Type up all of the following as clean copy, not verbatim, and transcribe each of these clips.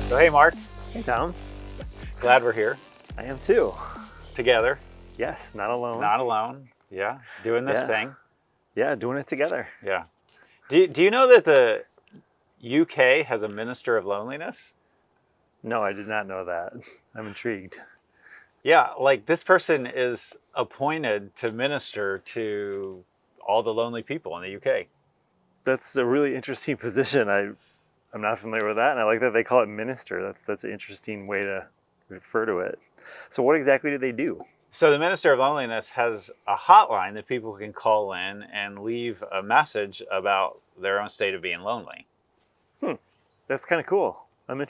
So hey Mark, Hey Tom. glad we're here I am too. together. Yes, not alone. Not alone. Yeah, doing this thing. Yeah, doing it together. Yeah. Do you know that the UK has a minister of loneliness? No, I did not know that. I'm intrigued. Yeah, like this person is appointed to minister to all the lonely people in the UK. That's a really interesting position. I'm not familiar with that, and I like that they call it minister. That's an interesting way to refer to it. So what exactly do they do? So the minister of loneliness has a hotline that people can call in and leave a message about their own state of being lonely. That's kind of cool. I'm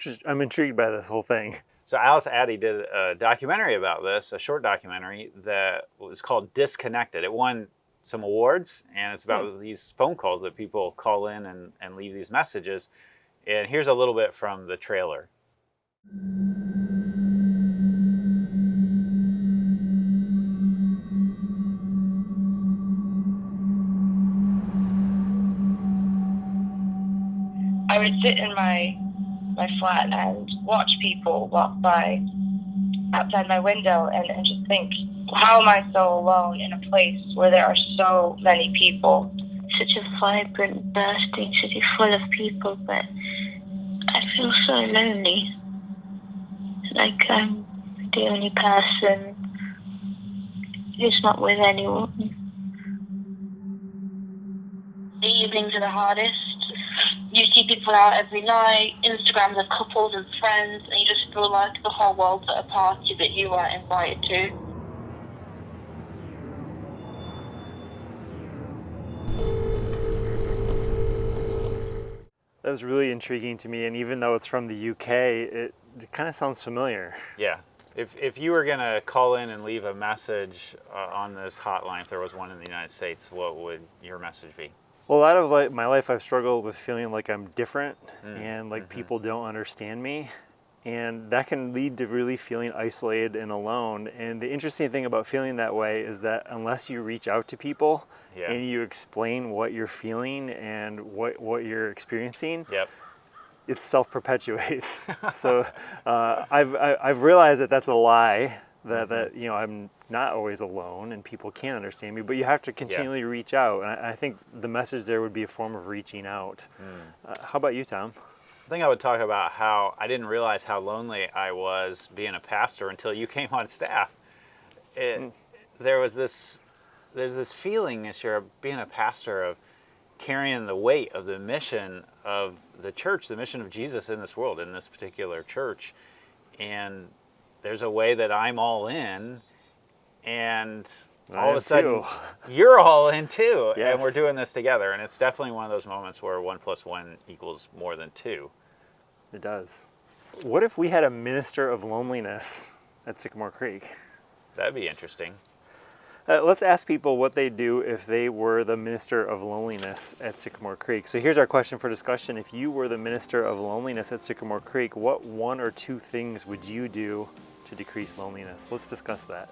intrigued by this whole thing. So Alice Addy did a documentary about this, a short documentary that was called Disconnected. It won some awards, and it's about these phone calls that people call in and leave these messages. And here's a little bit from the trailer. I would sit in my flat and watch people walk by outside my window and just think, how am I so alone in a place where there are so many people? Such a vibrant, bursting city full of people, but I feel so lonely. Like I'm the only person who's not with anyone. The evenings are the hardest. You see people out every night, Instagrams of couples and friends, and you just feel like the whole world's at a party that you weren't invited to. That was really intriguing to me, and even though it's from the UK, it kind of sounds familiar. Yeah. If you were going to call in and leave a message on this hotline, if there was one in the United States, what would your message be? Well, a lot of my life I've struggled with feeling like I'm different and like people don't understand me. And that can lead to really feeling isolated and alone. And the interesting thing about feeling that way is that unless you reach out to people and you explain what you're feeling and what you're experiencing, it self-perpetuates. So I've realized that that's a lie, that you know, I'm not always alone and people can't understand me, but you have to continually reach out. And I think the message there would be a form of reaching out. How about you, Tom? I think I would talk about how I didn't realize how lonely I was being a pastor until you came on staff. There's this feeling as you're being a pastor of carrying the weight of the mission of the church, the mission of Jesus in this world, in this particular church. And there's a way that I'm all in, and all of a sudden you're all in too. And we're doing this together, and it's definitely one of those moments where 1 + 1 = more than 2. It does. What if we had a minister of loneliness at Sycamore Creek? That'd be interesting. Let's ask people what they'd do if they were the minister of loneliness at Sycamore Creek. So here's our question for discussion. If you were the minister of loneliness at Sycamore Creek, what 1 or 2 things would you do to decrease loneliness? Let's discuss that.